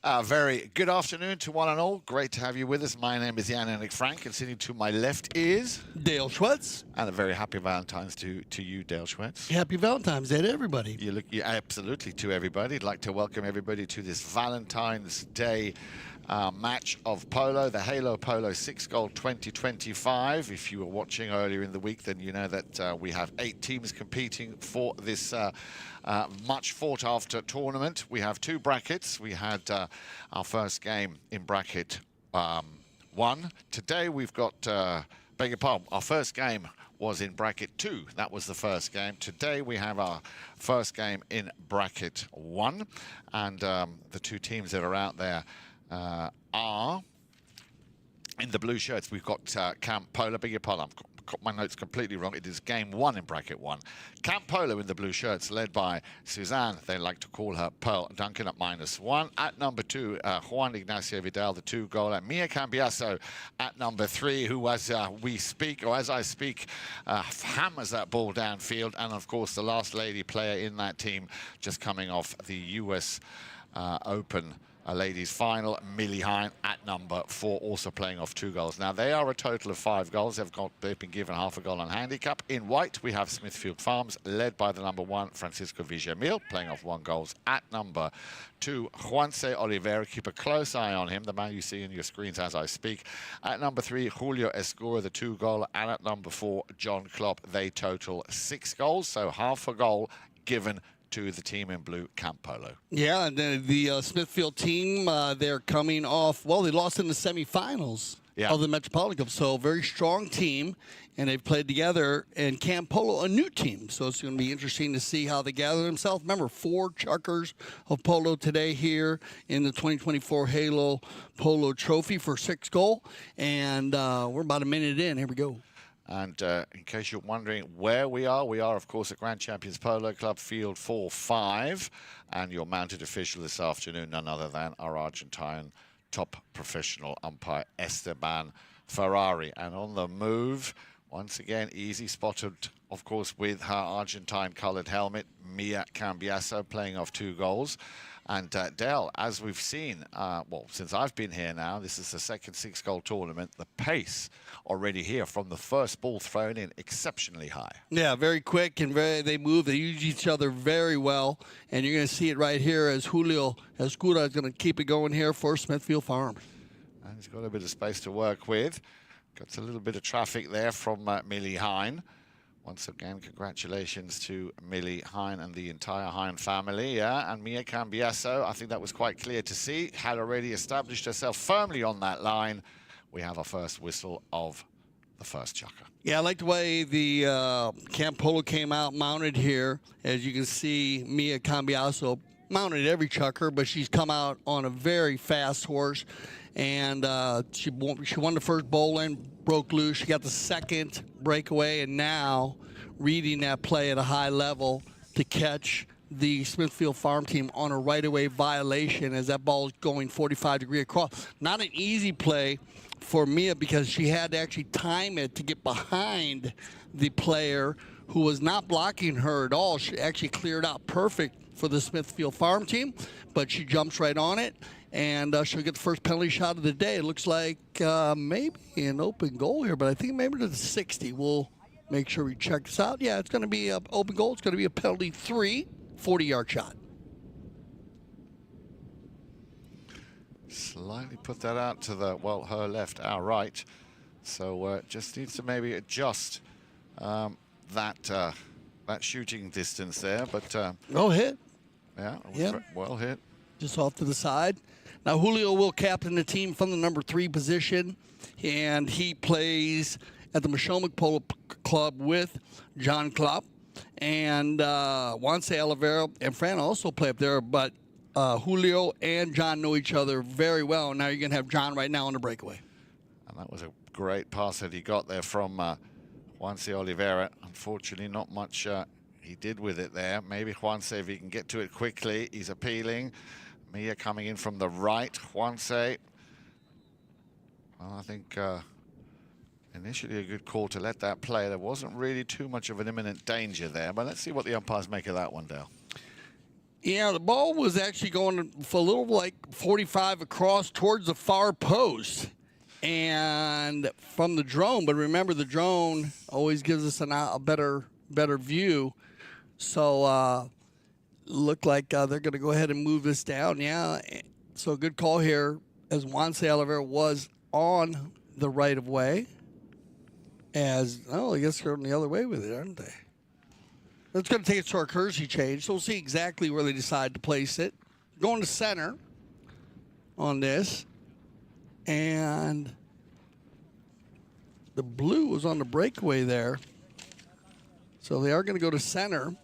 Very good afternoon to one and all. Great to have you with us. My name is Jan-Henrik Frank, and sitting to my left is Dale Schwetz. And a very happy Valentine's to you, Dale Schwetz. Happy Valentine's Day to everybody. Absolutely to everybody. I'd like to welcome everybody to this Valentine's Day match of Polo, the Halo Polo 6-Goal 2025. If you were watching earlier in the week, then you know that we have 8 teams competing for this much fought after tournament. We have 2 brackets. We had our first game in bracket 1. Today we've got, beg your pardon, our first game was in bracket 2. That was the first game. Today we have our first game in bracket 1. And the 2 teams that are out there are in the blue shirts. We've got Camp Polo, beg your pardon, I've got my notes completely wrong. It is game 1 in bracket 1. Camp Polo in the blue shirts, led by Suzanne. They like to call her Pearl Duncan at -1. At number 2, Juan Ignacio Vidal, the 2-goaler. Mia Cambiaso at number 3, who, as I speak, hammers that ball downfield. And, of course, the last lady player in that team, just coming off the US Open ladies final, Hine at number 4, also playing off 2 goals. Now, they are a total of 5 goals. They've been given half a goal on handicap. In white, we have Smithfield Farms, led by the number 1, Fran G Villamil, playing off 1 goal. At number 2, Juanse Olivera. Keep a close eye on him, the man you see in your screens as I speak. At number 3, Julio Ezcurra, the 2-goaler. And at number 4, John Klopp. They total 6 goals, so half a goal given to the team in blue, Camp Polo. Yeah, and the Smithfield team, they're coming off, well, they lost in the semifinals of the Metropolitan Cup, so very strong team, and they've played together, and Camp Polo, a new team, so it's going to be interesting to see how they gather themselves. Remember, 4 chuckers of Polo today here in the 2024 Halo Polo Trophy for 6-goal, and we're about a minute in. Here we go. And in case you're wondering where we are, of course, at Grand Champions Polo Club, Field 4-5. And your mounted official this afternoon, none other than our Argentine top professional umpire, Esteban Ferrari. And on the move, once again, easy spotted, of course, with her Argentine-coloured helmet, Mia Cambiaso, playing off 2 goals. And Dell, as we've seen, well, since I've been here now, this is the second 6-goal tournament. The pace already here from the first ball thrown in, exceptionally high. Yeah, very quick and they move. They use each other very well. And you're going to see it right here as Julio Ezcurra is going to keep it going here for Smithfield Farms. And he's got a bit of space to work with. Got a little bit of traffic there from Hine. Once again, congratulations to Hine and the entire Hine family. Yeah, and Mia Cambiaso, I think that was quite clear to see, had already established herself firmly on that line. We have our first whistle of the first chucker. Yeah, I like the way the Camp Polo came out mounted here. As you can see, Mia Cambiaso mounted every chucker, but she's come out on a very fast horse. And she won the first bowling, broke loose. She got the second breakaway, and now reading that play at a high level to catch the Smithfield Farm team on a right-of-way violation as that ball is going 45-degree across. Not an easy play for Mia because she had to actually time it to get behind the player who was not blocking her at all. She actually cleared out perfect for the Smithfield Farm team, but she jumps right on it, and she'll get the first penalty shot of the day. It looks like maybe an open goal here, but I think maybe to the 60. We'll make sure we check this out. Yeah, it's going to be an open goal. It's going to be a penalty 3, 40-yard shot. Slightly put that out to the, well, her left, our right. So just needs to maybe adjust that shooting distance there. But well hit. Yeah, well hit. Just off to the side. Now, Julio will captain the team from the number 3 position, and he plays at the Mashomak Polo Club with John Klopp. And Juanse Olivera and Fran also play up there, but Julio and John know each other very well. Now you're going to have John right now on the breakaway. And that was a great pass that he got there from Juanse Olivera. Unfortunately, not much he did with it there. Maybe Juanse, if he can get to it quickly, he's appealing. Mia coming in from the right. Juanse, well, I think initially a good call to let that play. There wasn't really too much of an imminent danger there, but let's see what the umpires make of that one, Dale. Yeah, the ball was actually going for a little like 45 across towards the far post. And from the drone, but remember the drone always gives us a better view. So look like they're going to go ahead and move this down. Yeah, so good call here as Juanse Olivera was on the right of way. I guess they're on the other way with it, aren't they? That's going to take us to our courtesy change, so we'll see exactly where they decide to place it. Going to center on this. And the blue was on the breakaway there. So they are going to go to center.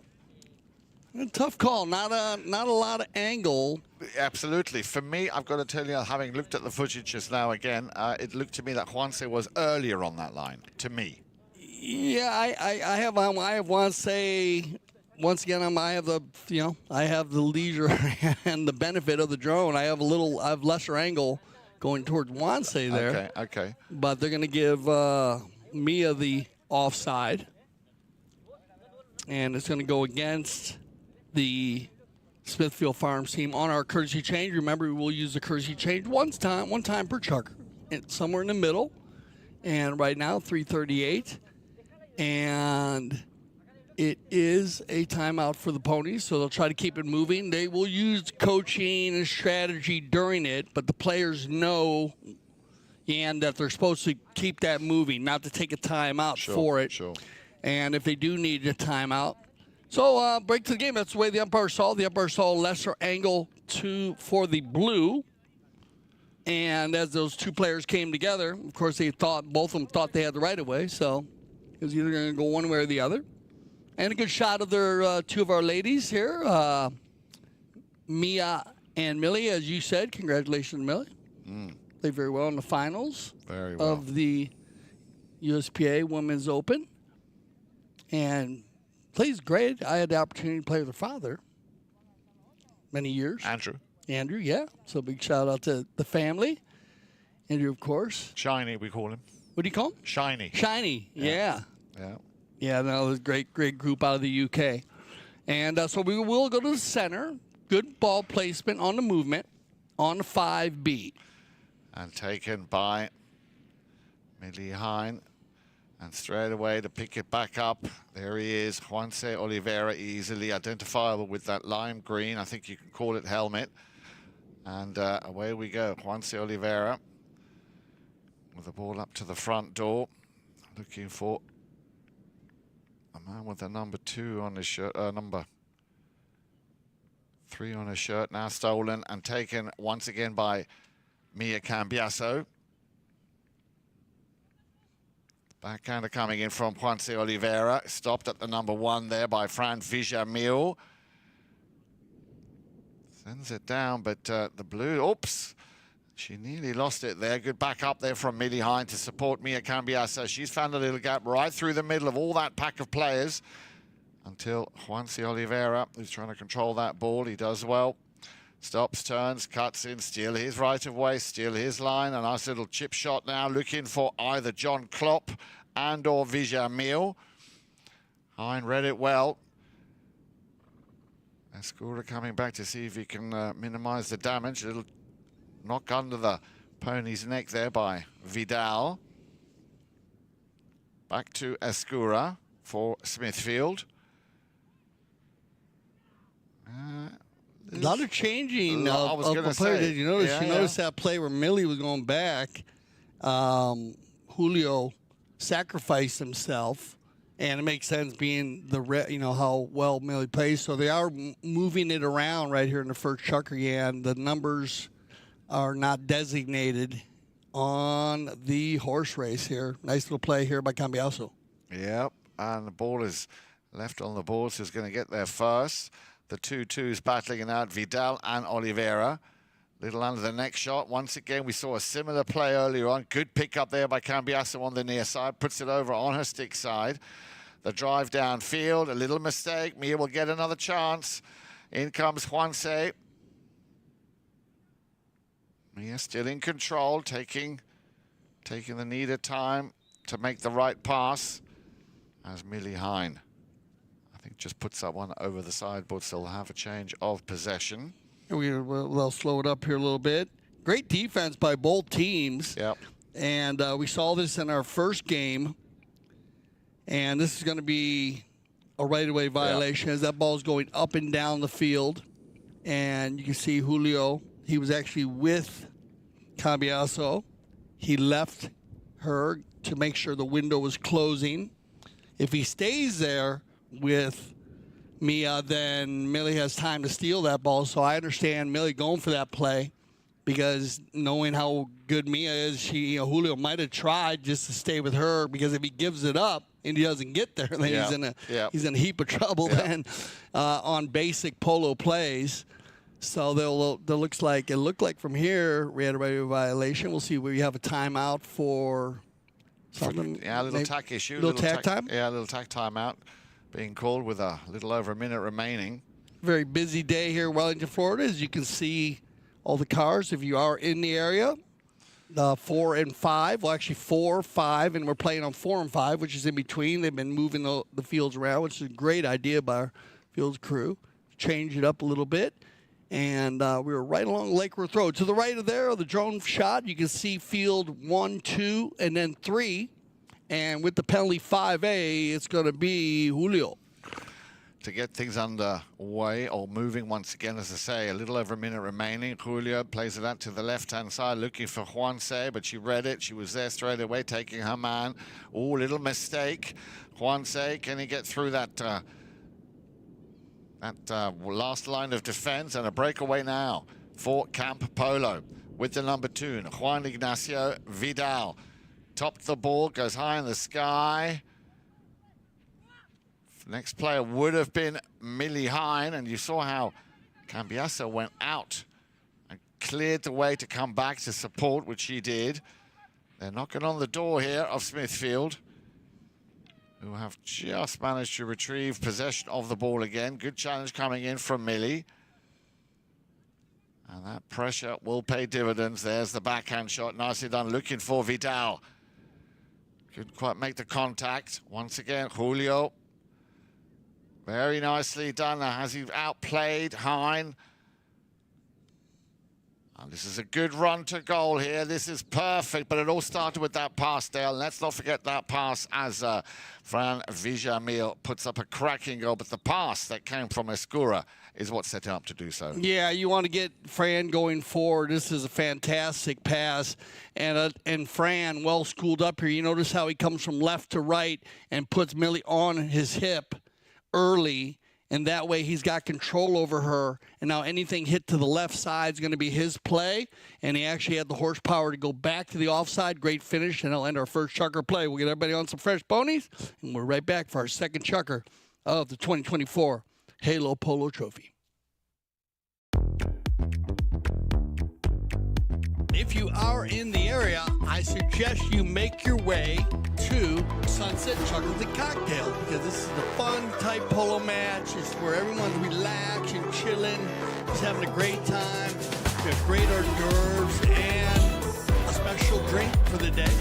A tough call, not a lot of angle. Absolutely. For me, I've got to tell you, having looked at the footage just now again, it looked to me that Juanse was earlier on that line, to me. Yeah, I have Juanse. Once again, I have the leisure and the benefit of the drone. I have lesser angle going towards Juanse there. Okay. But they're going to give Mia the offside. And it's going to go against the Smithfield Farms team on our courtesy change. Remember, we will use the courtesy change one time per chucker. It's somewhere in the middle. And right now, 3:38. And it is a timeout for the ponies, so they'll try to keep it moving. They will use coaching and strategy during it, but the players know, and that they're supposed to keep that moving, not to take a timeout for it. Sure. And if they do need a timeout. So break to the game. That's the way the umpire saw. The umpire saw lesser angle for the blue. And as those two players came together, of course, both of them thought they had the right of way, so it was either going to go one way or the other. And a good shot of their two of our ladies here, Mia and Millie, as you said. Congratulations, Millie. Played very well in the finals of the USPA Women's Open. And plays great. I had the opportunity to play with her father many years. Andrew, yeah. So big shout out to the family. Andrew, of course. Shiny, we call him. What do you call him? Shiny. Yeah. Yeah. Yeah, no, it was a great group out of the UK. And so we will go to the center. Good ball placement on the movement on the 5B. And taken by Millie Hine. And straight away to pick it back up, there he is, Juanse Olivera, easily identifiable with that lime green. I think you can call it helmet. And away we go, Juanse Olivera with the ball up to the front door, looking for a man with the number 2 on his shirt, number 3 on his shirt, now stolen and taken once again by Mia Cambiaso. Backhander coming in from Juanse Olivera. Stopped at the number 1 there by Fran G Villamil. Sends it down, but the blue, oops. She nearly lost it there. Good back up there from Millie Hine to support Mia Cambiaso. She's found a little gap right through the middle of all that pack of players until Juanse Olivera, who's trying to control that ball, he does well. Stops, turns, cuts in, still his right of way, still his line. A nice little chip shot now, looking for either John Klopp and or Villamil. Hine read it well. Ezcurra coming back to see if he can minimize the damage. A little knock under the pony's neck there by Vidal. Back to Ezcurra for Smithfield. A lot of changing of players. Did you notice? You noticed that play where Millie was going back. Julio sacrificed himself, and it makes sense being how well Millie plays. So they are moving it around right here in the first chucker. And the numbers are not designated on the horse race here. Nice little play here by Cambiaso. Yep, and the ball is left on the board, so he's going to get there first. The 2-2s battling it out, Vidal and Olivera. Little under the neck shot. Once again, we saw a similar play earlier on. Good pick up there by Cambiaso on the near side. Puts it over on her stick side. The drive downfield, a little mistake. Mia will get another chance. In comes Juanse. Mia still in control, taking the needed time to make the right pass as Millie Hine. I think just puts that one over the sideboard, so they'll have a change of possession. We'll slow it up here a little bit. Great defense by both teams. Yep. And we saw this in our first game. And this is going to be a right-of-way violation as that ball is going up and down the field. And you can see Julio, he was actually with Cambiaso. He left her to make sure the window was closing. If he stays there with Mia, then Millie has time to steal that ball. So I understand Millie going for that play because knowing how good Mia is, Julio might have tried just to stay with her, because if he gives it up and he doesn't get there, then he's in a heap of trouble then on basic polo plays. So it looked like from here we had a radio violation. We'll see where you have a timeout for something. Yeah, a little tack issue. Little tack time? Yeah, a little tack timeout being called with a little over a minute remaining. Very busy day here in Wellington, Florida. As you can see all the cars, if you are in the area, 4 and 5. Well, actually 4, 5, and we're playing on 4 and 5, which is in between. They've been moving the fields around, which is a great idea by our fields crew. Change it up a little bit. And we were right along Lake Worth Road. To the right of there, the drone shot, you can see field 1, 2, and then 3. And with the penalty 5A, it's going to be Julio. To get things underway or moving once again, as I say, a little over a minute remaining. Julio plays it out to the left-hand side, looking for Juanse, but she read it. She was there straight away, taking her man. Oh, little mistake. Juanse, can he get through that last line of defense? And a breakaway now for Camp Polo with the number 2, Juan Ignacio Vidal. Topped the ball, goes high in the sky. Next player would have been Millie Hine, and you saw how Cambiaso went out and cleared the way to come back to support, which he did. They're knocking on the door here of Smithfield, who have just managed to retrieve possession of the ball again. Good challenge coming in from Millie. And that pressure will pay dividends. There's the backhand shot, nicely done, looking for Vidal. Couldn't quite make the contact. Once again, Julio. Very nicely done. Now, has he outplayed Hine? And this is a good run to goal here. This is perfect, but it all started with that pass, Dale. Let's not forget that pass as Fran G Villamil puts up a cracking goal, but the pass that came from Ezcurra is what set him up to do so. Yeah, you want to get Fran going forward. This is a fantastic pass, and Fran, well schooled up here. You notice how he comes from left to right and puts Millie on his hip early, and that way he's got control over her. And now anything hit to the left side is going to be his play, and he actually had the horsepower to go back to the offside. Great finish, and it'll end our first chucker play. We'll get everybody on some fresh ponies, and we're right back for our second chucker of the 2024 Halo Polo Trophy. If you are in the area, I suggest you make your way to Sunset Chuckles and Cocktail, because this is the fun type polo match. It's where everyone's relaxing, chilling, just having a great time. We have great hors d'oeuvres and a special drink for the day.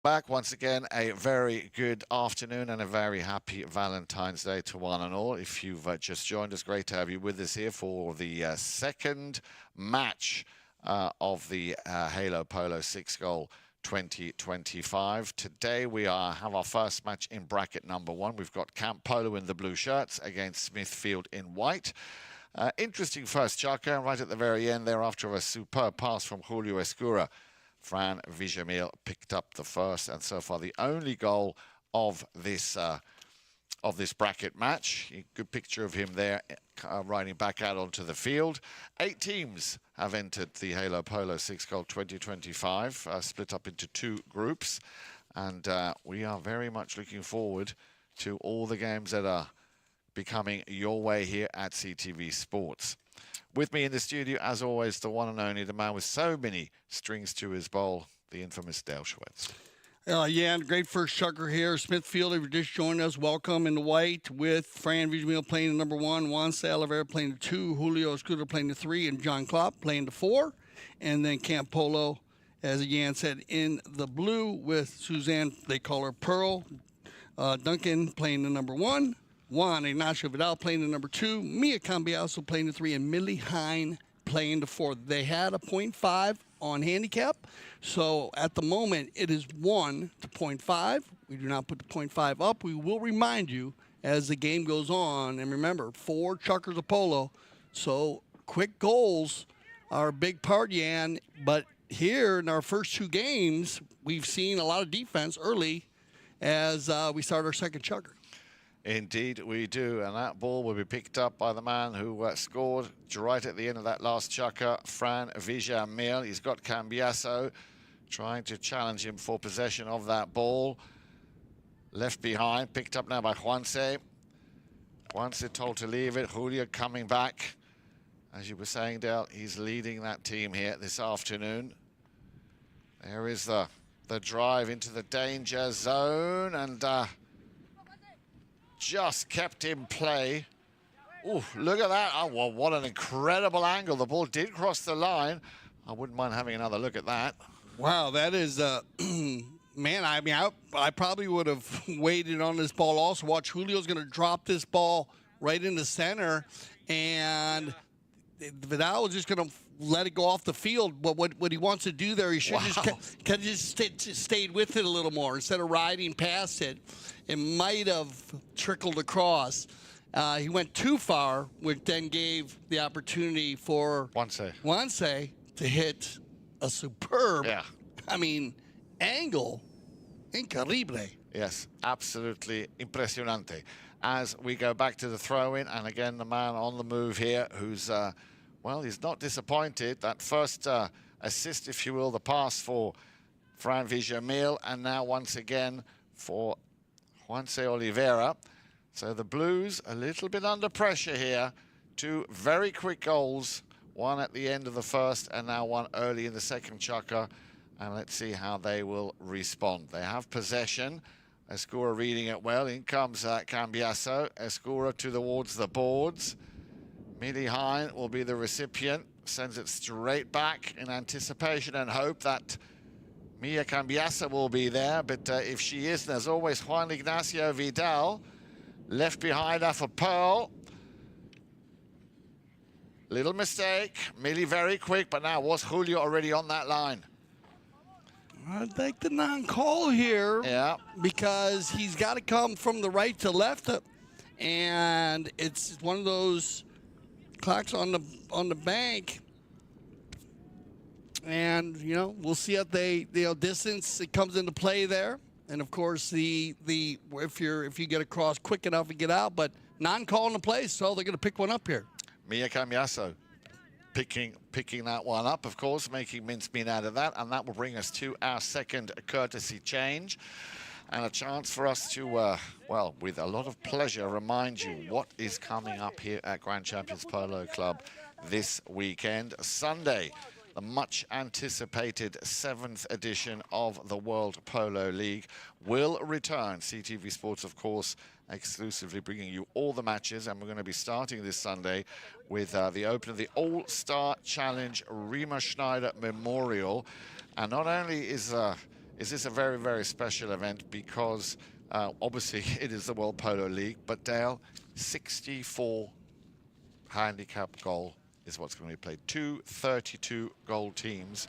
Back once again, a very good afternoon and a very happy Valentine's Day to one and all. If you've just joined us, great to have you with us here for the second match of the Halo Polo 6-goal 2025. Today we have our first match in bracket number 1. We've got Camp Polo in the blue shirts against Smithfield in white. Interesting first chucker right at the very end there after a superb pass from Julio Ezcurra. Fran G Villamil picked up the first and so far the only goal of this bracket match. Good picture of him there riding back out onto the field. 8 teams have entered the Halo Polo 6-goal 2025, split up into 2 groups. And we are very much looking forward to all the games that are becoming your way here at CTV Sports. With me in the studio, as always, the one and only, the man with so many strings to his bow, the infamous Dale Schwetz. Yeah, and great first chucker here. Smithfield, if you just joined us, welcome in the white with Fran G Villamil playing the number 1, Juanse Olivera playing the 2, Julio Ezcurra playing the 3, and John Klopp playing the 4. And then Camp Polo, as Jan said, in the blue with Suzanne, they call her Pearl, Duncan playing the number 1. Juan, Ignacio, Vidal playing the number 2, Cambiaso playing the 3, and Millie Hine playing the 4. They had a 0.5 on handicap, so at the moment it is 1 to 0.5. We do not put the 0.5 up. We will remind you as the game goes on, and remember, 4 chuckers of polo, so quick goals are a big part, Jan, but here in our first 2 games, we've seen a lot of defense early as we start our second chucker. Indeed we do, and that ball will be picked up by the man who scored right at the end of that last chucker, Fran G Villamil. He's got Cambiaso trying to challenge him for possession of that ball. Left behind, picked up now by Juanse. Juanse told to leave it. Julio coming back. As you were saying, Dale, he's leading that team here this afternoon. There is the drive into the danger zone, and just kept in play. Ooh, look at that. Oh, well, what an incredible angle. The ball did cross the line. I wouldn't mind having another look at that. Wow, that is, man, I mean, I probably would have waited on this ball also. Watch, Julio's going to drop this ball right in the center, and Vidal was just going to let it go off the field. But what he wants to do there, he should just stayed with it a little more. Instead of riding past it, it might have trickled across. He went too far, which then gave the opportunity for Juanse to hit a superb, I mean, angle. Increíble. Yes, absolutely impresionante. As we go back to the throw-in, and again, the man on the move here who's, well, he's not disappointed. That first assist, if you will, the pass for Fran G Villamil, and now once again for Juanse Olivera. So the Blues a little bit under pressure here. 2 very quick goals, one at the end of the first and now one early in the second chucker. And let's see how they will respond. They have possession. Ezcurra reading it well. In comes Cambiaso. Ezcurra towards the boards. Millie Hine will be the recipient. Sends it straight back in anticipation and hope that Cambiaso will be there, but if she isn't, there's always Juan Ignacio Vidal left behind her for Pearl. Little mistake. Millie very quick, but now was Julio already on that line? I'd like the non-call here. Yeah. Because he's got to come from the right to left, and it's one of those clocks on the bank. And, you know, we'll see if distance it comes into play there. And of course if you get across quick enough and get out, but non-call in the play, so they're going to pick one up here. Cambiaso picking that one up, of course, making mincemeat out of that, and that will bring us to our second courtesy change. And a chance for us to, well, with a lot of pleasure, remind you what is coming up here at Grand Champions Polo Club this weekend. Sunday, the much-anticipated 7th edition of the World Polo League will return. CTV Sports, of course, exclusively bringing you all the matches, and we're going to be starting this Sunday with the open of the All-Star Challenge Rima Schneider Memorial. And not only is is this a very, very special event because obviously it is the World Polo League, but Dale, 64 handicap goal is what's going to be played. Two 32-goal teams,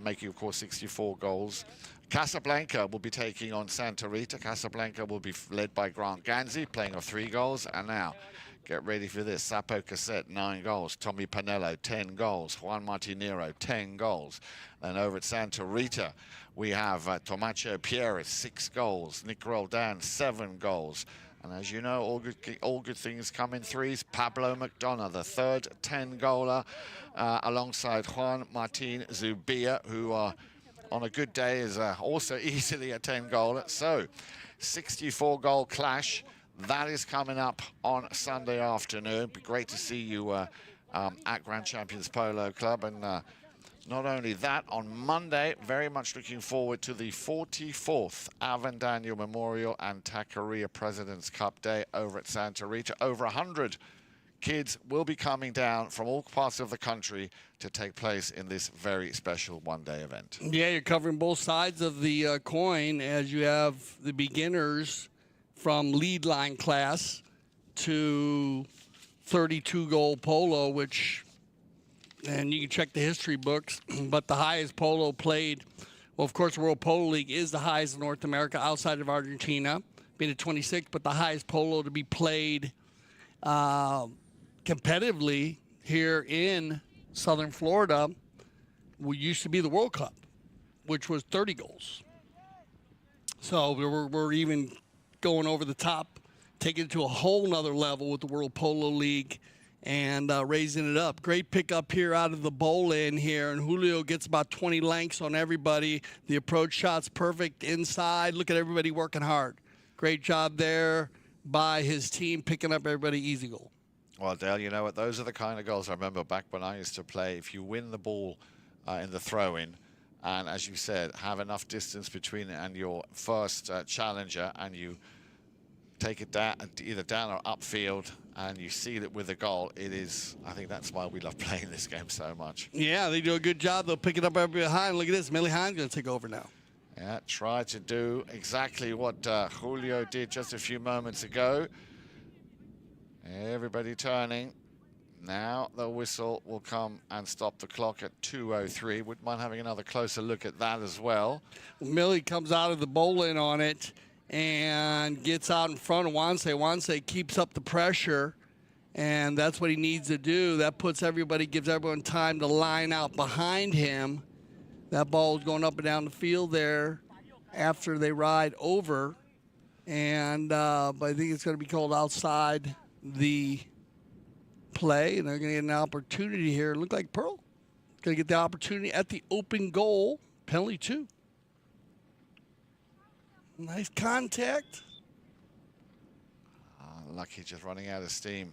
making, of course, 64 goals. Casablanca will be taking on Santa Rita. Casablanca will be led by Grant Ganzi, playing of 3 goals. And now, get ready for this. Sapo Cassette, 9 goals. Tommy Panello, 10 goals. Juan Martinero, 10 goals. And over at Santa Rita, we have Tomacho Pierre, 6 goals. Nick Roldan, 7 goals. And as you know, all good things come in threes. Pablo McDonough, the third 10-goaler, alongside Juan Martin Zubia, who on a good day is also easily a 10-goaler. So, 64-goal clash. That is coming up on Sunday afternoon. Be great to see you at Grand Champions Polo Club. And not only that, on Monday, very much looking forward to the 44th Avendano Memorial and Taqueria President's Cup Day over at Santa Rita. Over 100 kids will be coming down from all parts of the country to take place in this very special one-day event. Yeah, you're covering both sides of the coin, as you have the beginners from lead line class to 32-goal polo, which, and you can check the history books, but the highest polo played, well, of course, the World Polo League is the highest in North America outside of Argentina, being at 26, but the highest polo to be played competitively here in Southern Florida used to be the World Cup, which was 30 goals. So we're even going over the top, taking it to a whole nother level with the World Polo League and raising it up. Great pickup here out of the bowl in here, and Julio gets about 20 lengths on everybody. The approach shot's perfect inside. Look at everybody working hard. Great job there by his team, picking up everybody easy goal. Well, Dale, you know what? Those are the kind of goals I remember back when I used to play. If you win the ball in the throw-in, and as you said, have enough distance between it and your first challenger, and you take it down, either down or upfield, and you seal it with a goal, it is, I think that's why we love playing this game so much. Yeah, they do a good job. They'll pick it up every behind. Look at this. Millie Hine's going to take over now. Yeah, try to do exactly what Julio did just a few moments ago. Everybody turning. Now the whistle will come and stop the clock at 2:03. Wouldn't mind having another closer look at that as well. Millie comes out of the bowl-in on it and gets out in front of Juanse. Juanse keeps up the pressure, and that's what he needs to do. That puts everybody, gives everyone time to line out behind him. That ball is going up and down the field there after they ride over, and but I think it's going to be called outside the play, and they're going to get an opportunity here. Look like Pearl going to get the opportunity at the open goal. Penalty 2. Nice contact. Lucky just running out of steam.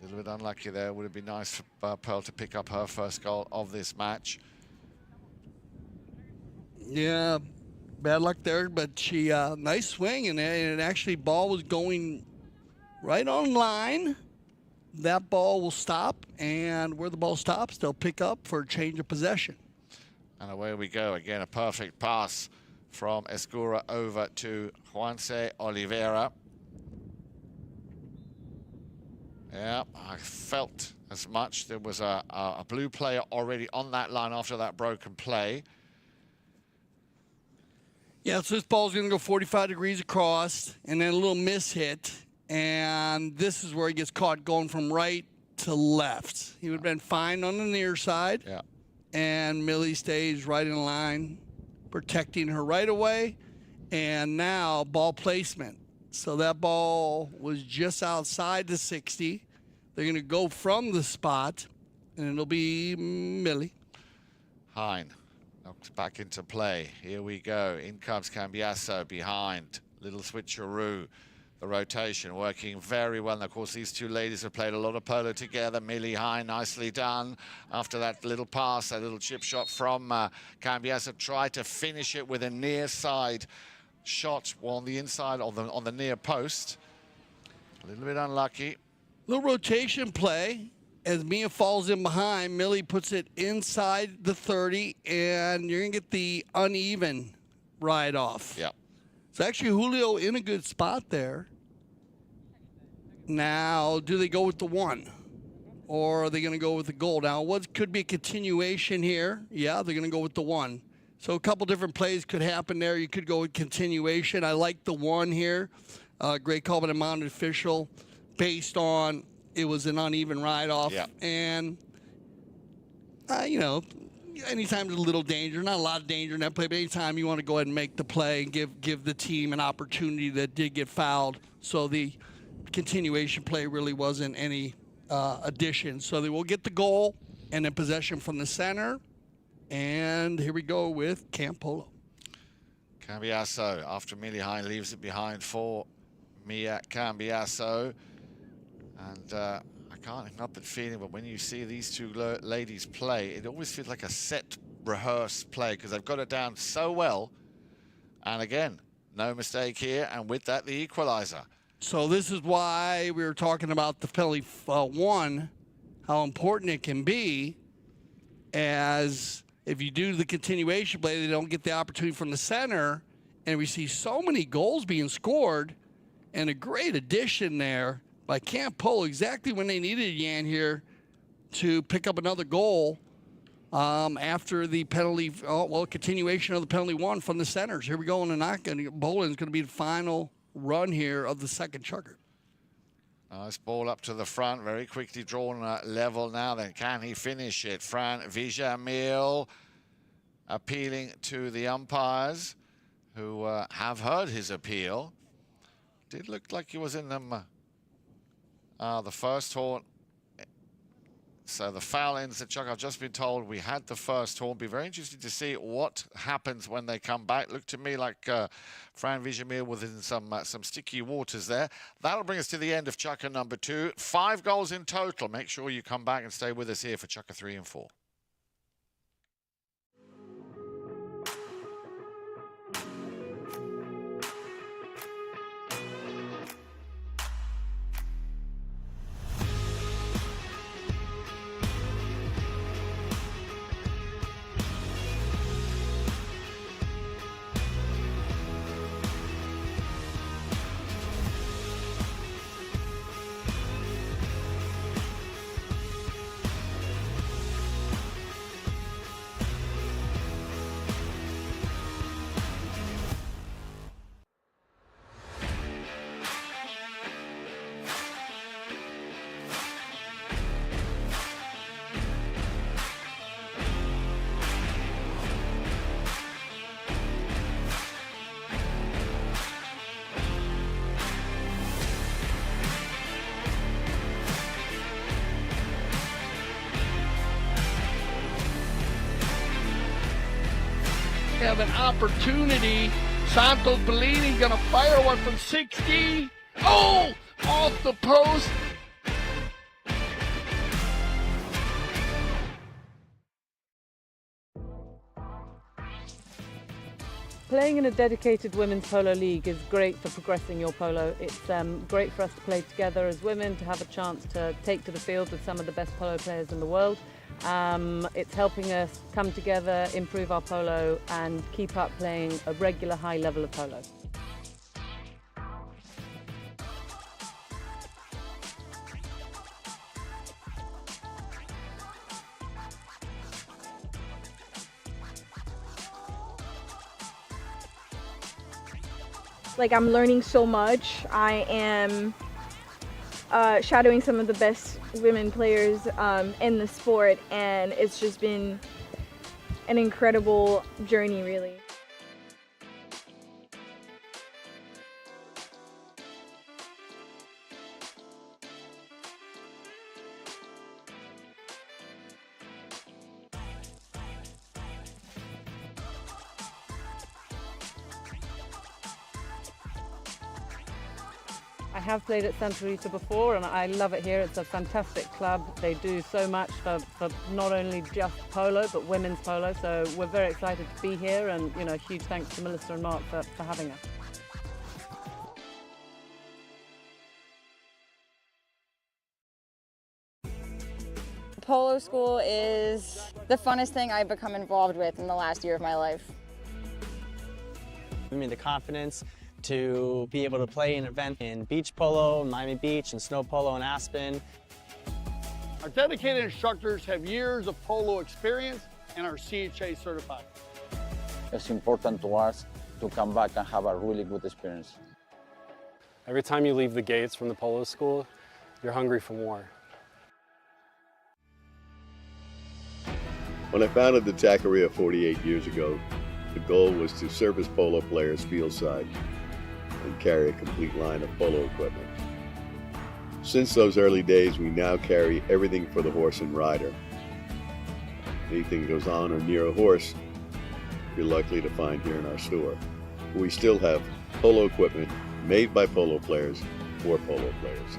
A little bit unlucky there. Would have been nice for Pearl to pick up her first goal of this match. Yeah, bad luck there, but she, nice swing, and actually ball was going right on line. That ball will stop, and where the ball stops, they'll pick up for a change of possession. And away we go. Again, a perfect pass from Ezcurra over to Juanse Olivera. Yeah, I felt as much. There was a blue player already on that line after that broken play. Yeah, so this ball's going to go 45 degrees across, and then a little miss hit. And this is where he gets caught going from right to left. He would have been fine on the near side. Yeah. And Millie stays right in line, protecting her right away. And now ball placement. So that ball was just outside the 60. They're going to go from the spot, and it'll be Millie. Hine knocked back into play. Here we go. In comes Cambiaso behind. Little switcheroo. The rotation working very well. And of course, these two ladies have played a lot of polo together. Millie Hine, nicely done. After that little pass, that little chip shot from Cambiaso, tried to finish it with a near side shot on the inside, on the near post. A little bit unlucky. Little rotation play. as Mia falls in behind, Millie puts it inside the 30, and you're going to get the uneven ride off. Yeah. So actually Julio in a good spot there. Now, do they go with the 1? Or are they going to go with the goal? Now, what could be a continuation here? Yeah, they're going to go with the 1. So a couple different plays could happen there. You could go with continuation. I like the 1 here. Great call by the mounted official based on it was an uneven ride-off. Yeah. And, you know, anytime there's a little danger, not a lot of danger in that play, but anytime you want to go ahead and make the play and give the team an opportunity that did get fouled. So the continuation play really wasn't any addition. So they will get the goal and then possession from the center. And here we go with Camp Polo. Cambiaso, after Millie Hine leaves it behind for Mia Cambiaso. And I can't help but feeling, but when you see these two ladies play, it always feels like a set, rehearsed play because they've got it down so well. And again, no mistake here. And with that, the equalizer. So this is why we were talking about the penalty 1, how important it can be, as if you do the continuation play, they don't get the opportunity from the center, and we see so many goals being scored, and a great addition there by Camp Polo, exactly when they needed Yan here to pick up another goal after the penalty, continuation of the penalty 1 from the centers. Here we go, and Boland's going to be the final run here of the second chucker. Nice ball up to the front, very quickly drawn level now. Then can he finish it? Fran G Villamil appealing to the umpires who have heard his appeal. Did look like he was in them the first horn. So the foul ends the chuck. I've just been told we had the first horn. Be very interested to see what happens when they come back. Looked to me like Fran G Villamil was in some sticky waters there. That'll bring us to the end of chucker number 2. 5 goals in total. Make sure you come back and stay with us here for chucker 3 and 4. Have an opportunity. Santos Bellini gonna fire one from 60. Oh, off the post. Playing in a dedicated women's polo league is great for progressing your polo. It's great for us to play together as women, to have a chance to take to the field with some of the best polo players in the world. It's helping us come together, improve our polo and keep up playing a regular high level of polo. Like, I'm learning so much. I am shadowing some of the best women players in the sport, and it's just been an incredible journey, really. I have played at Santa Rita before and I love it here. It's a fantastic club. They do so much for not only just polo but women's polo, so we're very excited to be here, and huge thanks to Melissa and Mark for having us. Polo school is the funnest thing I've become involved with in the last year of my life. Give me the confidence to be able to play an event in beach polo, Miami Beach, and snow polo in Aspen. Our dedicated instructors have years of polo experience and are CHA certified. It's important to us to come back and have a really good experience. Every time you leave the gates from the polo school, you're hungry for more. When I founded the Taqueria 48 years ago, the goal was to service polo players fieldside and carry a complete line of polo equipment. Since those early days, we now carry everything for the horse and rider. Anything goes on or near a horse, you're likely to find here in our store. We still have polo equipment made by polo players for polo players.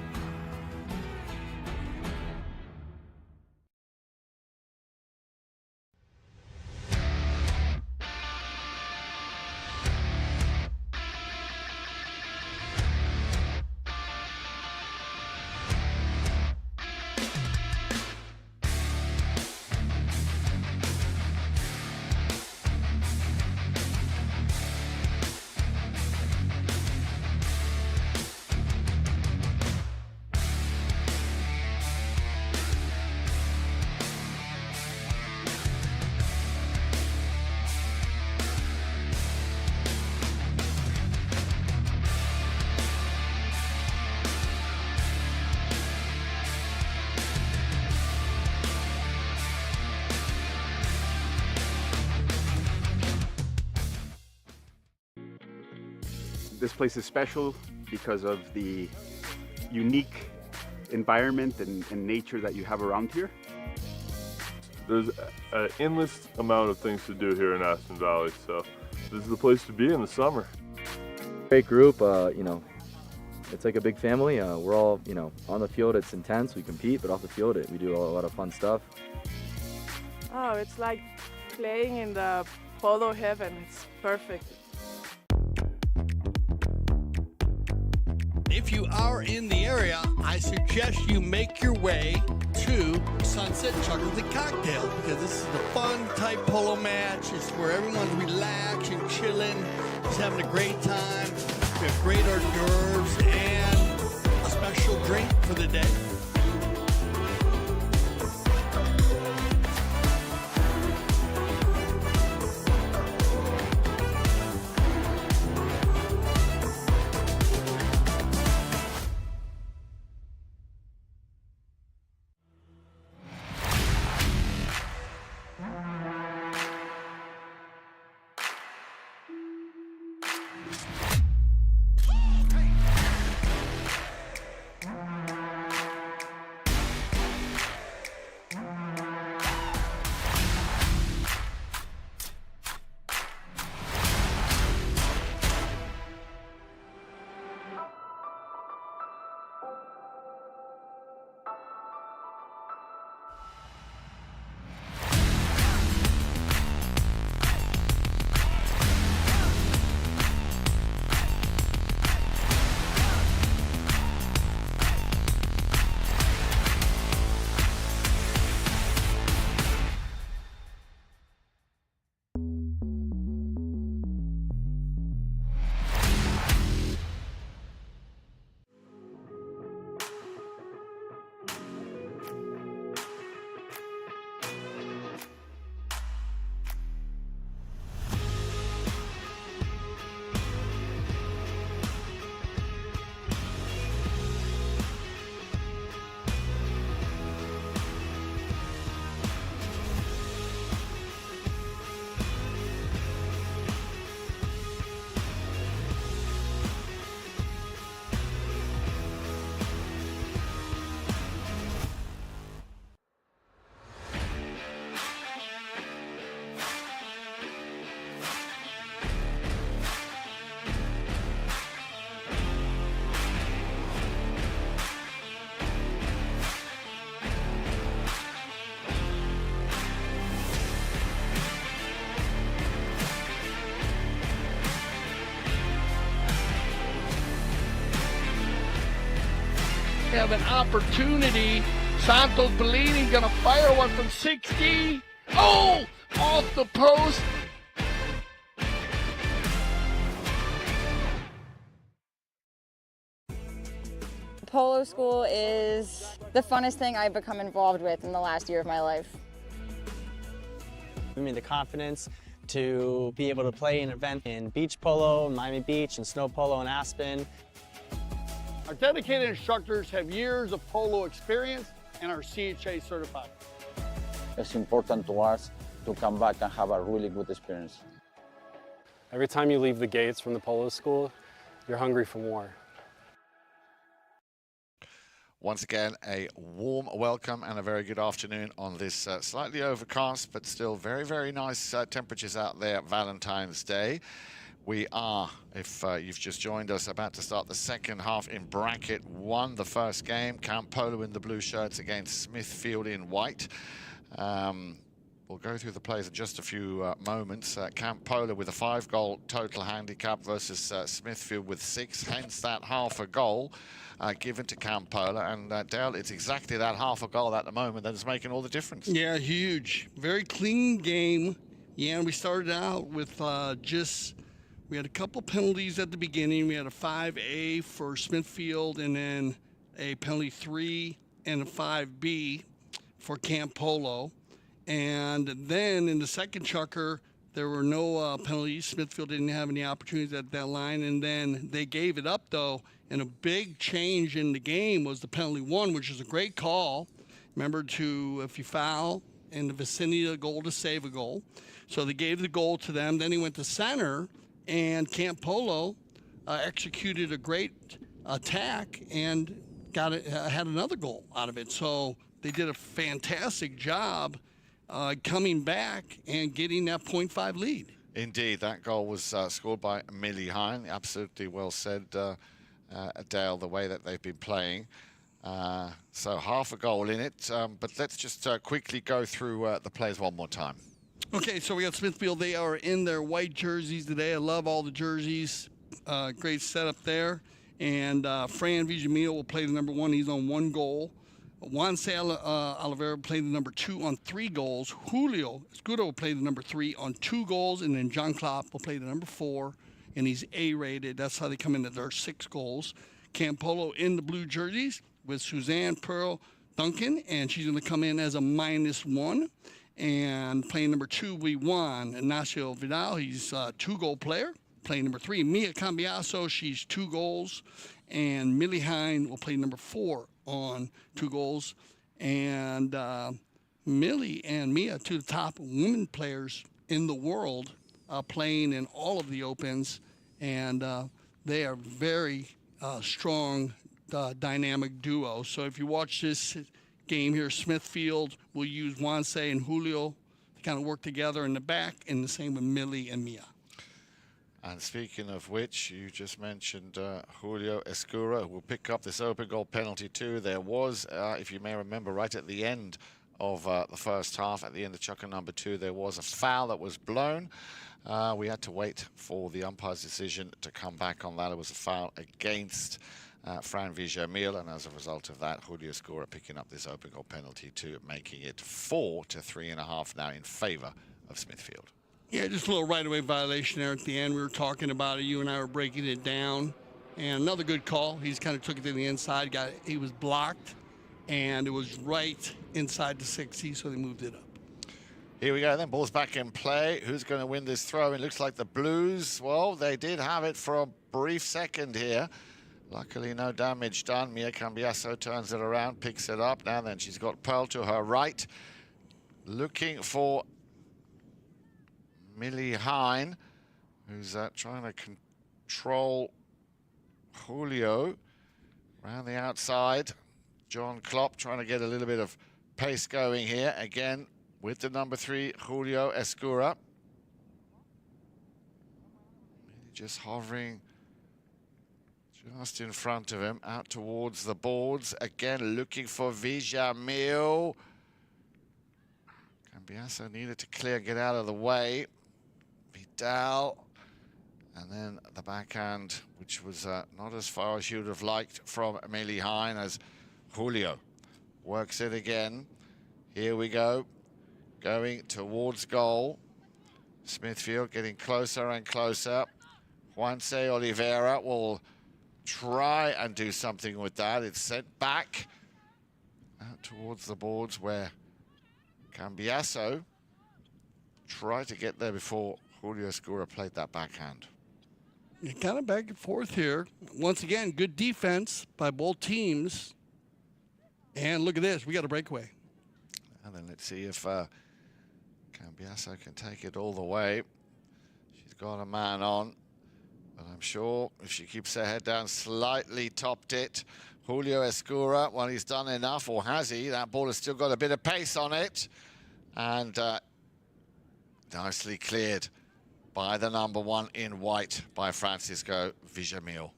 This place is special because of the unique environment and nature that you have around here. There's an endless amount of things to do here in Aspen Valley, so this is the place to be in the summer. Great group, you know, it's like a big family. We're all, you know, on the field it's intense, we compete, but off the field we do a lot of fun stuff. Oh, it's like playing in the polo heaven. It's perfect. If you are in the area, I suggest you make your way to Sunset Chuckles and Cocktail, because this is the fun type polo match. It's where everyone's relaxing, chilling, just having a great time. We have great hors d'oeuvres and a special drink for the day. Have an opportunity. Santos Bellini gonna Fire one from 60. Oh, off the post. Polo school is the funnest thing I've become involved with in the last year of my life. I mean, the confidence to be able to play an event in beach polo, Miami Beach, and snow polo in Aspen. Our dedicated instructors have years of polo experience and are CHA certified. It's important to us to come back and have a really good experience. Every time you leave the gates from the polo school, you're hungry for more. Once again, a warm welcome and a very good afternoon on this slightly overcast, but still very, very nice temperatures out there Valentine's Day. We are, if you've just joined us, about to start the second half in bracket one. The first game, Camp Polo in the blue shirts against Smithfield in white. We'll go through the plays in just a few moments. Camp Polo with a 5-goal total handicap versus Smithfield with 6, hence that half a goal given to Camp Polo. And Dale, it's exactly that half a goal at the moment that is making all the difference. Yeah, huge. Very clean game. Yeah, and we started out with we had a couple penalties at the beginning. We had a 5A for Smithfield and then a penalty 3 and a 5B for Camp Polo. And then in the second chukker, there were no penalties. Smithfield didn't have any opportunities at that line. And then they gave it up, though. And a big change in the game was the penalty 1, which is a great call. Remember if you foul in the vicinity of the goal, to save a goal. So they gave the goal to them. Then he went to center, and Camp Polo executed a great attack and had another goal out of it. So they did a fantastic job coming back and getting that 0.5 lead. Indeed, that goal was scored by Millie Hine. Absolutely well said, Dale, the way that they've been playing. So half a goal in it, but let's just quickly go through the plays one more time. Okay, so we got Smithfield. They are in their white jerseys today. I love all the jerseys. Great setup there. And Fran G Villamil will play the number 1. He's on 1 goal. Juanse Olivera played the number 2 on 3 goals. Julio Ezcurra will play the number 3 on 2 goals. And then John Klopp will play the number 4, and he's A-rated. That's how they come in at their 6 goals. Camp Polo in the blue jerseys with Suzanne, Pearl, Duncan, and she's going to come in as a -1. And playing number 2 will be Juan, Ignacio Vidal. He's a 2-goal player. Playing number 3, Cambiaso. She's 2 goals. And Millie Hine will play number 4 on 2 goals. And Millie and Mia, 2 of the top women players in the world, playing in all of the Opens. And they are very strong, dynamic duo. So if you watch this game here, Smithfield will use Juanse and Julio to kind of work together in the back, and the same with Millie and Mia. And speaking of which, you just mentioned Julio Ezcurra, who will pick up this open goal penalty too. There was, if you may remember, right at the end of the first half, at the end of chukker number 2, there was a foul that was blown. We had to wait for the umpire's decision to come back on that. It was a foul against Fran G Villamil, and as a result of that, Julio Ezcurra picking up this open goal penalty too, making it 4 to 3.5 now in favor of Smithfield. Yeah, just a little right-of-way violation there at the end. We were talking about it. You and I were breaking it down. And another good call. He just kind of took it to the inside. He was blocked, and it was right inside the 60, so they moved it up. Here we go then. Ball's back in play. Who's going to win this throw? It looks like the Blues. Well, they did have it for a brief second here. Luckily, no damage done. Mia Cambiaso turns it around, picks it up. Now then, she's got Pearl to her right, looking for Millie Hine, who's trying to control Julio around the outside. John Klopp trying to get a little bit of pace going here. Again, with the number 3, Julio Ezcurra. Just hovering just in front of him, out towards the boards. Again, looking for Villamil. Cambiaso needed to clear, get out of the way. Vidal, and then the backhand, which was not as far as you would have liked from Millie Hine, as Julio works it again. Here we go, going towards goal. Smithfield getting closer and closer. Juanse Olivera will try and do something with that. It's sent back out towards the boards where Cambiaso tried to get there before Julio Ezcurra played that backhand. You're kind of back and forth here. Once again, good defense by both teams. And look at this, we got a breakaway. And then let's see if Cambiaso can take it all the way. She's got a man on, but I'm sure if she keeps her head down, slightly topped it. Julio Ezcurra, well, he's done enough, or has he? That ball has still got a bit of pace on it. And nicely cleared by the number 1 in white, by Francisco Villamil.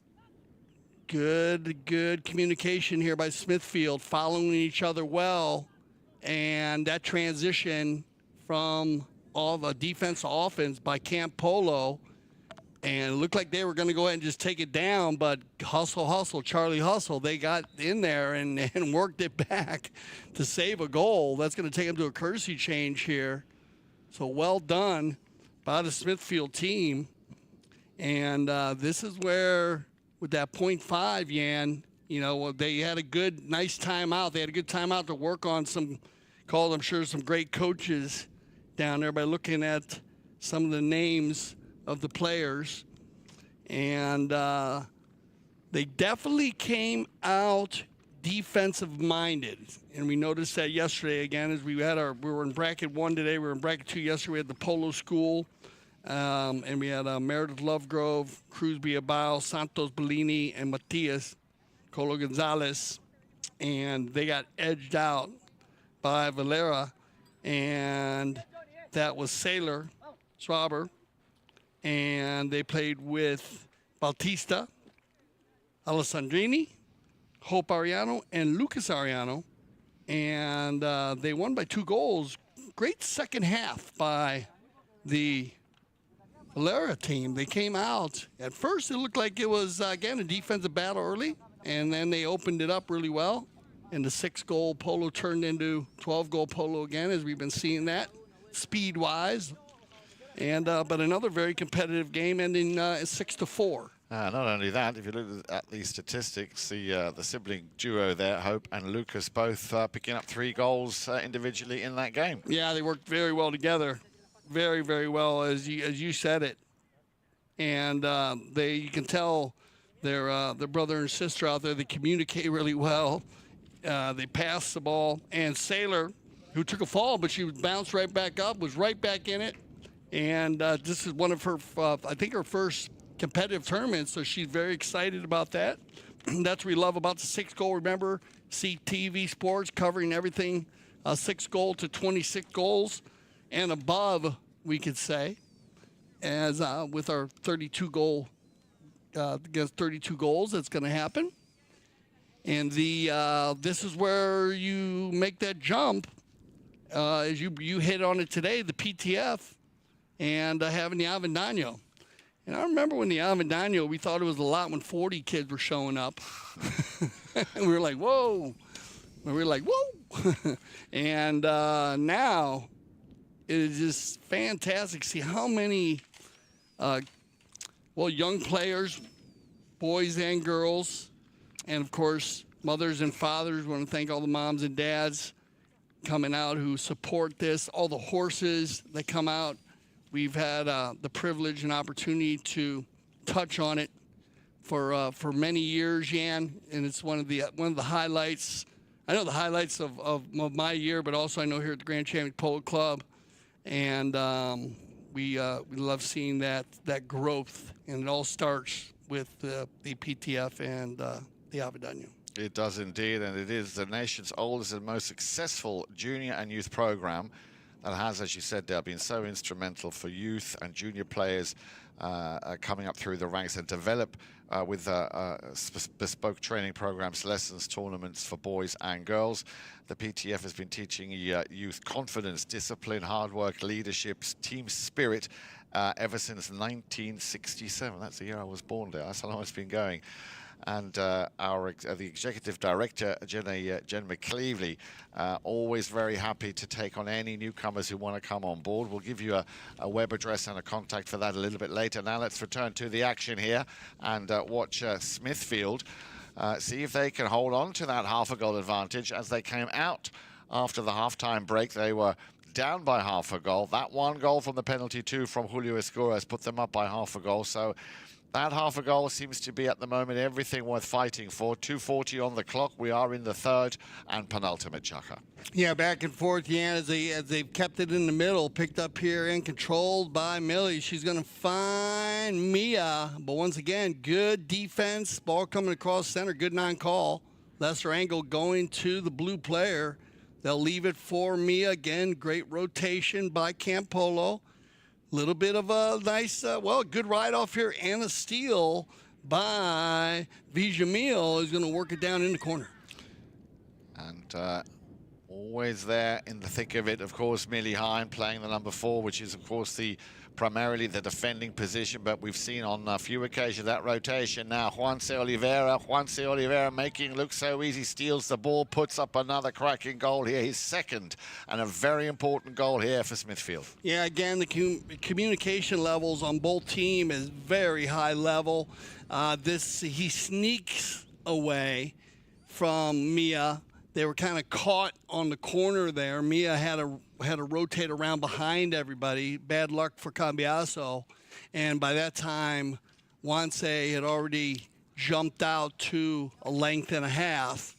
Good communication here by Smithfield, following each other well. And that transition from all the defense to offense by Camp Polo, and it looked like they were going to go ahead and just take it down, but hustle, Charlie Hustle, they got in there and worked it back to save a goal. That's going to take them to a courtesy change here. So well done by the Smithfield team. And this is where, with that .5, Jan, you know, they had a good, nice timeout. They had a good timeout to work on some, called, I'm sure, some great coaches down there by looking at some of the names of the players. And they definitely came out defensive-minded. And we noticed that yesterday again as we were in bracket 1 today. We were in bracket 2 yesterday. We had the Polo School. And we had Meredith Lovegrove, Cruz Bilbao, Santos Bellini, and Matias Colo Gonzalez. And they got edged out by Valera. And that was Sailor Schwaber. And they played with Bautista, Alessandrini, Hope Ariano, and Lucas Ariano. And they won by 2 goals. Great second half by the Valera team. They came out. At first, it looked like it was, again, a defensive battle early. And then they opened it up really well. And the 6-goal Polo turned into 12-goal Polo again, as we've been seeing that, speed-wise. And but another very competitive game ending 6-4. Not only that, if you look at the statistics, the sibling duo there, Hope and Lucas, both picking up 3 goals individually in that game. Yeah, they worked very well together. Very, very well, as you said it. And you can tell their brother and sister out there, they communicate really well. They pass the ball. And Sailor, who took a fall, but she bounced right back up, was right back in it. And this is one of her, I think, her first competitive tournaments, so she's very excited about that. That's what we love about the 6-goal. Remember, CTV Sports covering everything, 6-goal to 26 goals and above, we could say, as with our 32-goal, against 32 goals, that's going to happen. And this is where you make that jump, as you hit on it today, the PTF, and having the Avendano. And I remember when the Avendano, we thought it was a lot when 40 kids were showing up. And we were like, whoa. And we were like, whoa. And now it is just fantastic to see how many, young players, boys and girls, and, of course, mothers and fathers. We want to thank all the moms and dads coming out who support this, all the horses that come out. We've had the privilege and opportunity to touch on it for many years, Jan, and it's one of the highlights. I know the highlights of my year, but also I know here at the Grand Champion Polo Club, and we love seeing that growth, and it all starts with the PTF and the Avendano. It does indeed, and it is the nation's oldest and most successful junior and youth program that has, as you said, been so instrumental for youth and junior players coming up through the ranks and develop with bespoke training programs, lessons, tournaments for boys and girls. The PTF has been teaching youth confidence, discipline, hard work, leadership, team spirit ever since 1967. That's the year I was born there. That's how long it's been going. and the executive director, Jen McCleavely, always very happy to take on any newcomers who want to come on board. We'll give you a web address and a contact for that a little bit later. Now let's return to the action here and watch Smithfield see if they can hold on to that half a goal advantage. As they came out after the halftime break, they were down by half a goal. That one goal from the penalty too from Julio Ezcurra has put them up by half a goal. So that half a goal seems to be at the moment everything worth fighting for. 2:40 on the clock. We are in the third and penultimate, Chaka. Yeah, back and forth, yeah, as they've kept it in the middle, picked up here and controlled by Millie. She's going to find Mia, but once again, good defense. Ball coming across center, good non-call. Lesser angle going to the blue player. They'll leave it for Mia again. Great rotation by Camp Polo. Little bit of a nice, good ride off here, and a steal by Villamil is going to work it down in the corner. And always there in the thick of it, of course, Millie Hine playing the number 4, which is, of course, primarily the defending position, but we've seen on a few occasions that rotation. Now Juanse Olivera making it look so easy, steals the ball, puts up another cracking goal here, his second, and a very important goal here for Smithfield. Yeah, again, the communication levels on both teams is very high level. He sneaks away from Mia. They were kind of caught on the corner there. Mia had to rotate around behind everybody. Bad luck for Cambiaso. And by that time, Juanse had already jumped out to a length and a half.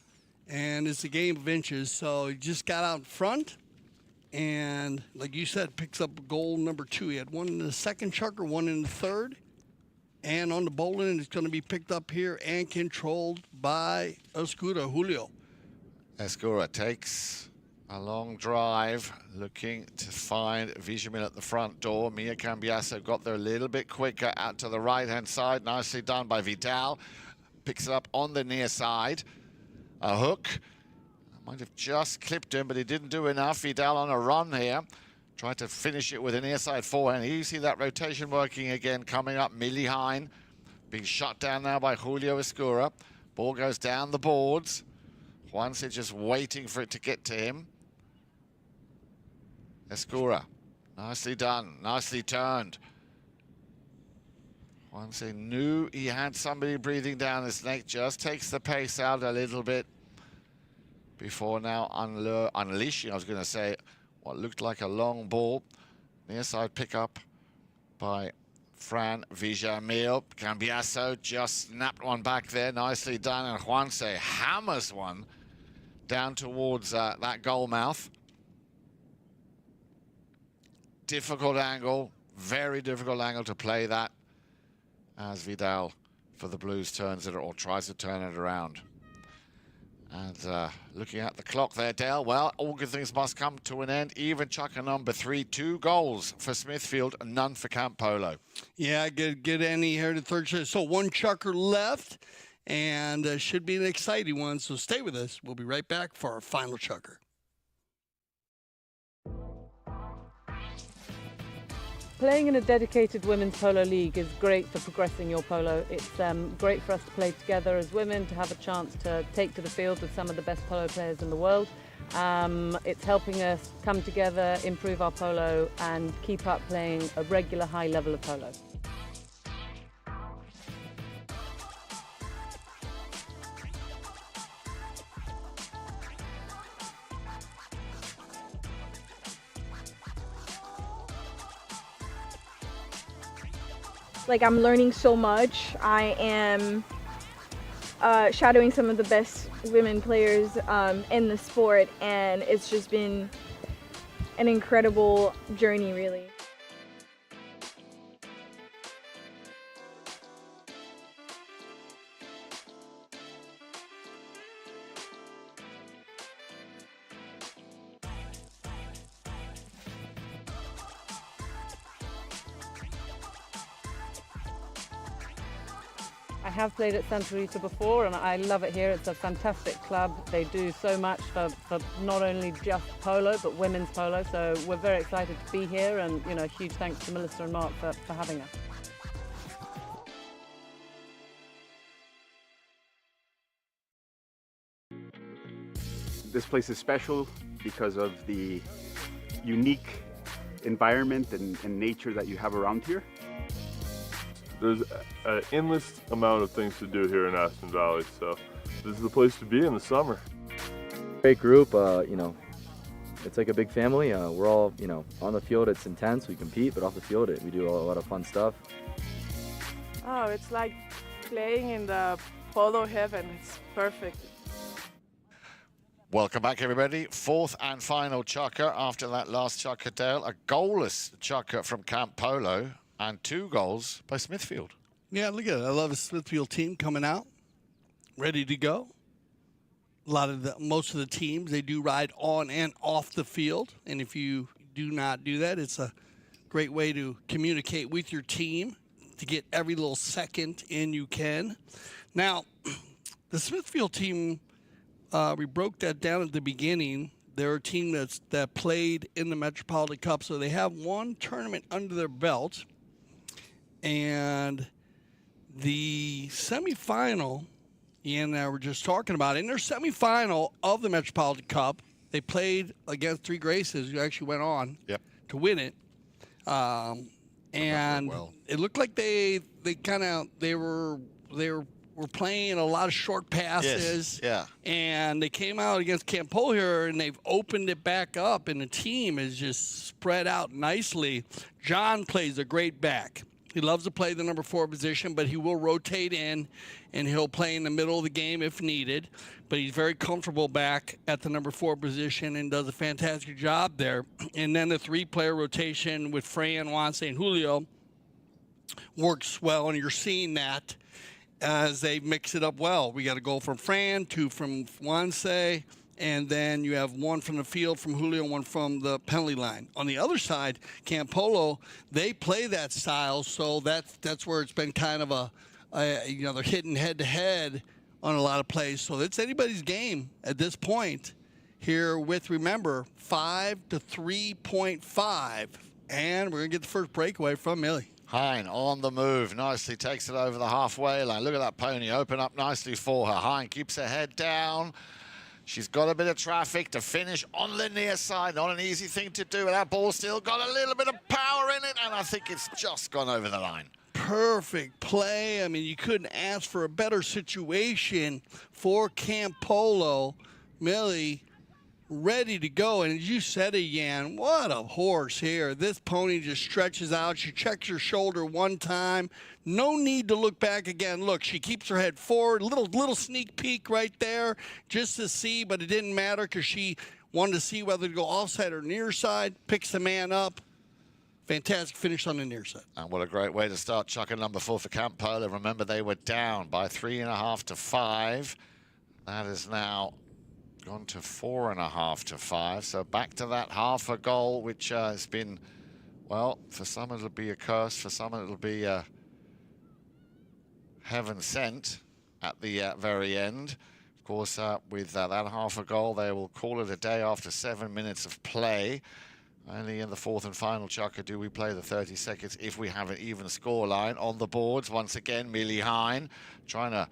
And it's a game of inches. So he just got out in front. And like you said, picks up goal number 2. He had one in the second chucker, one in the third. And on the bowling, it's going to be picked up here and controlled by Ezcurra, Julio. Ezcurra takes a long drive, looking to find Villamil at the front door. Mia Cambiaso got there a little bit quicker out to the right-hand side. Nicely done by Vidal. Picks it up on the near side. A hook. Might have just clipped him, but he didn't do enough. Vidal on a run here. Tried to finish it with an near side forehand. Here you see that rotation working again, coming up. Millie Hine being shot down now by Julio Ezcurra. Ball goes down the boards. Juanse just waiting for it to get to him. Ezcurra, nicely done, nicely turned. Juanse knew he had somebody breathing down his neck, just takes the pace out a little bit before now unleashing, I was going to say, what looked like a long ball. Near side pickup by Fran G Villamil. Cambiaso just snapped one back there, nicely done, and Juanse hammers one down towards that goal mouth. Difficult angle, very difficult angle to play that, as Vidal for the Blues turns it, or tries to turn it around. And looking at the clock there, Dale, well, all good things must come to an end. Even chucker number 3, 2 goals for Smithfield, none for Camp Polo. Yeah, get Annie here to third. So one chucker left, and should be an exciting one. So stay with us. We'll be right back for our final chucker. Playing in a dedicated women's polo league is great for progressing your polo. It's great for us to play together as women, to have a chance to take to the field with some of the best polo players in the world. It's helping us come together, improve our polo, and keep up playing a regular high level of polo. Like, I'm learning so much. I am shadowing some of the best women players in the sport, and it's just been an incredible journey, really. I have played at Santa Rita before, and I love it here. It's a fantastic club. They do so much for not only just polo, but women's polo. So we're very excited to be here, and huge thanks to Melissa and Mark for having us. This place is special because of the unique environment and nature that you have around here. There's an endless amount of things to do here in Aston Valley, so this is the place to be in the summer. Great group, you know, it's like a big family. We're all, you know, on the field it's intense, we compete, but off the field we do a lot of fun stuff. Oh, it's like playing in the Polo heaven. It's perfect. Welcome back, everybody. Fourth and final chukker after that last chukker, Dale. A goalless chukker from Camp Polo and 2 goals by Smithfield. Yeah, look at it. I love a Smithfield team coming out, ready to go. Most of the teams, they do ride on and off the field. And if you do not do that, it's a great way to communicate with your team to get every little second in you can. Now, the Smithfield team, we broke that down at the beginning. They're a team that played in the Metropolitan Cup, so they have one tournament under their belt. And the semifinal, Ian and I were just talking about, in their semifinal of the Metropolitan Cup, they played against 3 Graces, who actually went on to win it. And it looked like they were playing a lot of short passes. Yes. Yeah. And they came out against Camp Polo here, and they've opened it back up, and the team is just spread out nicely. Juan plays a great back. He loves to play the number 4 position, but he will rotate in, and he'll play in the middle of the game if needed. But he's very comfortable back at the number 4 position and does a fantastic job there. And then the 3-player rotation with Fran, Juanse, and Julio works well, and you're seeing that as they mix it up well. We got a goal from Fran, 2 from Juanse, and then you have 1 from the field from Julio, 1 from the penalty line. On the other side, Camp Polo, they play that style, so that's where it's been kind of you know, they're hitting head-to-head on a lot of plays. So it's anybody's game at this point here with, remember, 5 to 3.5. And we're going to get the first breakaway from Millie. Hine on the move, nicely takes it over the halfway line. Look at that pony open up nicely for her. Hine keeps her head down. She's got a bit of traffic to finish on the near side. Not an easy thing to do, but that ball still got a little bit of power in it, and I think it's just gone over the line. Perfect play. I mean, you couldn't ask for a better situation for Camp Polo. Millie ready to go, and as you said it, Jan, what a horse here. This pony just stretches out. She checks her shoulder one time. No need to look back again. Look, she keeps her head forward. Little sneak peek right there just to see, but it didn't matter because she wanted to see whether to go offside or near side. Picks the man up. Fantastic finish on the near side. And what a great way to start chukker number 4 for Camp Polo. Remember, they were down by 3.5 to 5. That is now gone to 4.5 to 5. So back to that half a goal, which has been, well, for some it'll be a curse, for some it'll be heaven sent at the very end. Of course, with that half a goal, they will call it a day after 7 minutes of play. Only in the 4th and final chukker do we play the 30 seconds if we have an even score line. On the boards, once again, Millie Hine trying to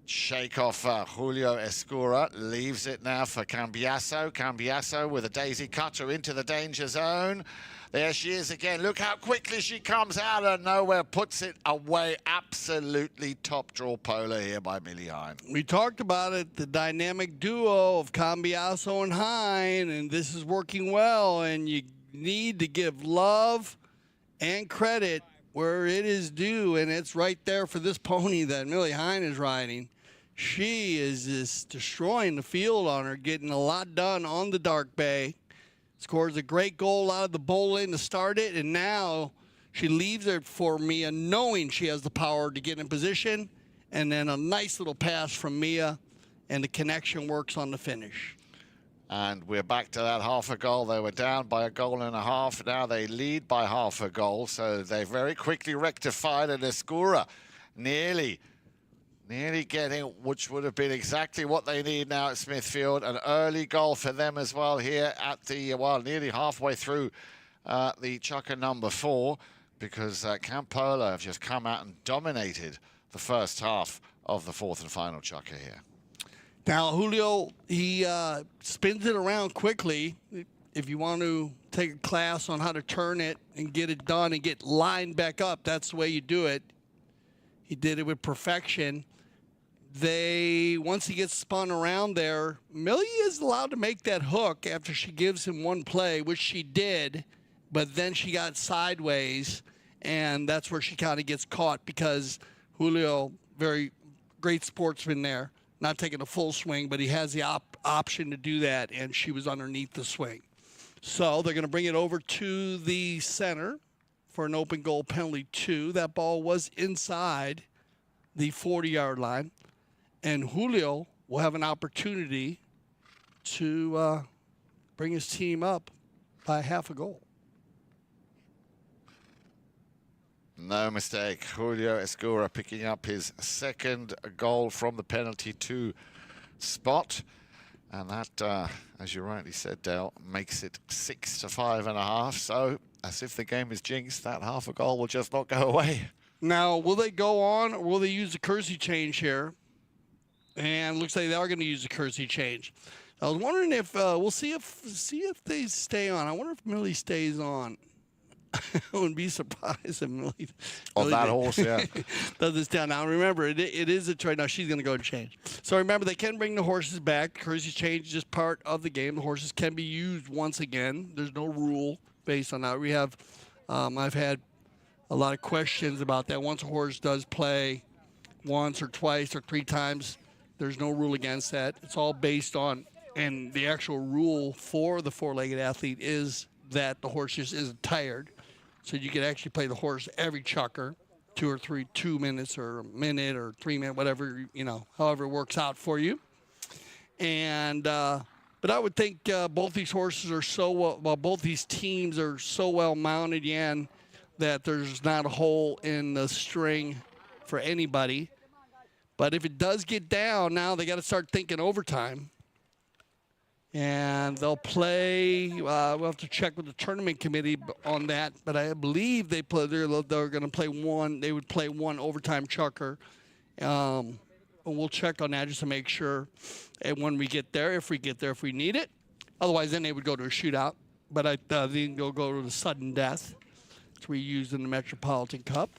shake off Julio Ezcurra. Leaves it now for Cambiaso. Cambiaso with a daisy cutter into the danger zone. There she is again. Look how quickly she comes out of nowhere, puts it away. Absolutely top draw Polo here by Millie Hine. We talked about it, the dynamic duo of Cambiaso and Hine, and this is working well, and you need to give love and credit where it is due, and it's right there for this pony that Millie Hine is riding. She is just destroying the field on her, getting a lot done on the dark bay. Scores a great goal out of the bowl in to start it, and now she leaves it for Mia, knowing she has the power to get in position, and then a nice little pass from Mia, and the connection works on the finish. And we're back to that half a goal. They were down by 1.5 goals. Now they lead by half a goal, so they very quickly rectified, and Ezcurra nearly getting, which would have been exactly what they need now at Smithfield. An early goal for them as well here at the, well, nearly halfway through the chukker number 4, because Camp Polo have just come out and dominated the first half of the 4th and final chukker here. Now, Julio, he spins it around quickly. If you want to take a class on how to turn it and get it done and get lined back up, that's the way you do it. He did it with perfection. Once he gets spun around there, Millie is allowed to make that hook after she gives him one play, which she did, but then she got sideways, and that's where she kind of gets caught because Julio, very great sportsman there, not taking a full swing, but he has the option to do that, and she was underneath the swing. So they're going to bring it over to the center for an open goal penalty 2. That ball was inside the 40-yard line. And Julio will have an opportunity to bring his team up by half a goal. No mistake. Julio Ezcurra picking up his second goal from the penalty 2 spot. And that, as you rightly said, Dale, makes it 6-5.5. So, as if the game is jinxed, that half a goal will just not go away. Now, will they go on or will they use the Kersey change here? And looks like they are going to use the Kersey change. I was wondering if we'll see if they stay on. I wonder if Millie stays on. I wouldn't be surprised if Millie on that horse, yeah. does this down. Now remember, it is a trade. Now she's going to go and change. So remember, they can bring the horses back. Kersey change is just part of the game. The horses can be used once again. There's no rule based on that. We have, I've had a lot of questions about that. Once a horse does play once or twice or 3 times, there's no rule against that. It's all based on, and the actual rule for the 4-legged athlete is that the horse just isn't tired. So you could actually play the horse every chukker, 2 minutes or a minute or 3 minutes, whatever, however it works out for you. And, but I would think both these horses are both these teams are so well mounted, Jan, that there's not a hole in the string for anybody. But if it does get down, now they got to start thinking overtime. And they'll play. We'll have to check with the tournament committee on that. But I believe they're going to play one. They would play one overtime chukker. And we'll check on that just to make sure. And when we get there, if we need it. Otherwise, then they would go to a shootout. But I think they'll go to the sudden death, which we used in the Metropolitan Cup.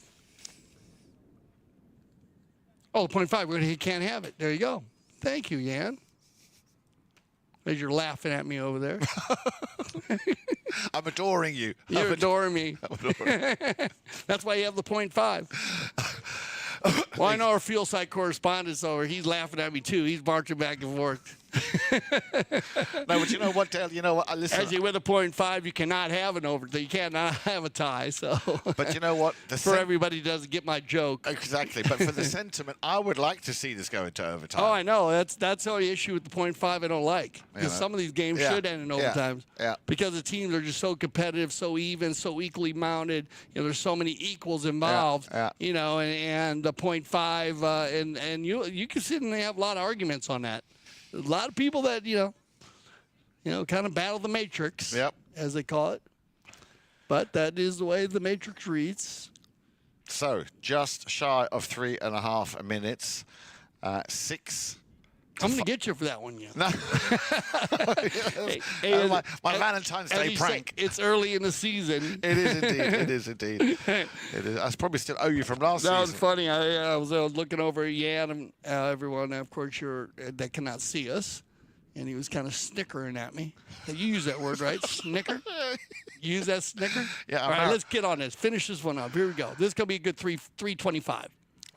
Oh, the .5. He can't have it. There you go. Thank you, Jan. As you're laughing at me over there. I'm adoring you. You're adoring me. That's why you have the .5. Well, I know our field site correspondent's over. He's laughing at me, too. He's marching back and forth. No, but you know what, Dale? You know what? Listen. Actually, with a .5, you cannot have an overtime. You cannot have a tie. So. But you know what? For everybody who doesn't get my joke. Exactly. But for the sentiment, I would like to see this go into overtime. Oh, I know. That's the only issue with the .5 I don't like. Because some of these games should end in overtimes. Yeah. Because the teams are just so competitive, so even, so equally mounted. There's so many equals involved. Yeah. And the .5, and you can sit and have a lot of arguments on that. A lot of people that, kind of battle the matrix, as they call it. But that is the way the matrix reads. So, just shy of 3.5 minutes. 6. I'm going to get you for that one, yeah. No. my Valentine's Day prank. It's early in the season. It is indeed. It is indeed. It is. I probably still owe you from last season. That was funny. I was looking over at Jan and everyone, of course, that cannot see us. And he was kind of snickering at me. You use that word, right? Snicker? You use that snicker? Yeah. All right, let's get on this. Finish this one up. Here we go. This is going to be a good 3:25.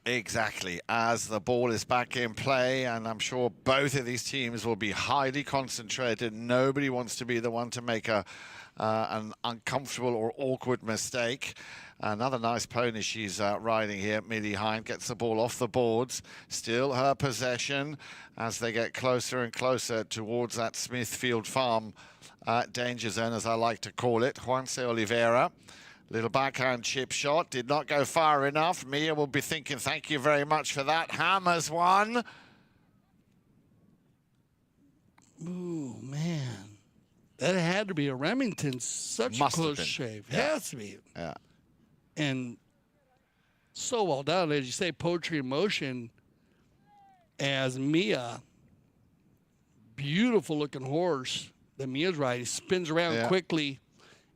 Exactly, as the ball is back in play, and I'm sure both of these teams will be highly concentrated. Nobody wants to be the one to make an uncomfortable or awkward mistake. Another nice pony she's riding here, Millie Hine, gets the ball off the boards. Still her possession as they get closer and closer towards that Smithfield Farm danger zone, as I like to call it. Juanse Olivera. Little backhand chip shot. Did not go far enough. Mia will be thinking, thank you very much for that. Hammers one. Ooh, man. That had to be a Remington. Such a close shave. Yeah. Has to be. Yeah. And so well done. As you say, poetry in motion as Mia beautiful-looking horse that Mia's riding. Spins around quickly